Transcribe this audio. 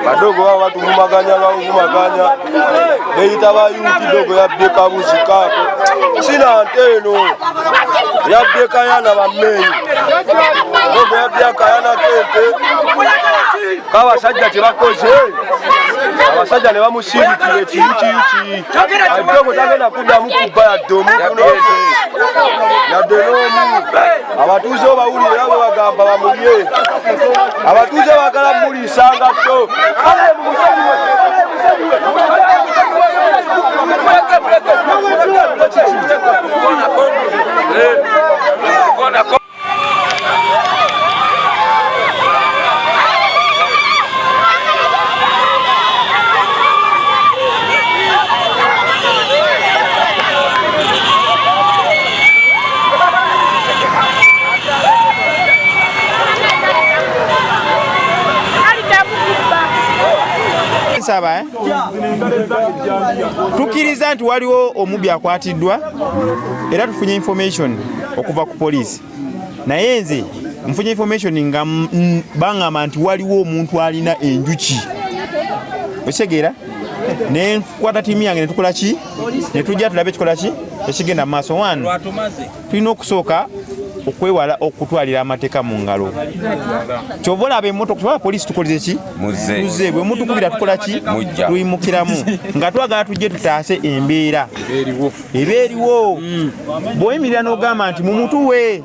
Badogo wa watu kumaganya beita bayuti dogo yabyeka buzika sina nteno yabyeka yana bamenyi dogo yabyeka yana kente kabasajja tebakoze abasajja ne bamushirikire chichi dogo tagenda kudda mukuba ya domu yaderomu abatuze bawulira abo bagamba bamulye abatuze bagala mulisanga to tukiriza nti waliwo omubbi akwatiddwa era tufunye information okuva ku poliisi naye nze nfunye information nga bangamba nti waliwo omuntu alina enjuki okitegera ne nkwata tiimu yange netukola ki netujja tulabe ekikola ki ekigenda mu maaso wano tulina okusooka okwewala okutwalira amateeka mu ngalo kyova olaba emmotoka kuba poliisi tukoleze ki muze bwe mutukubira tukola ki tuyimukiramu nga twagala tujje tutaase embeera eba eriwo bw'oyimirira n'ogamba nti mumutuwe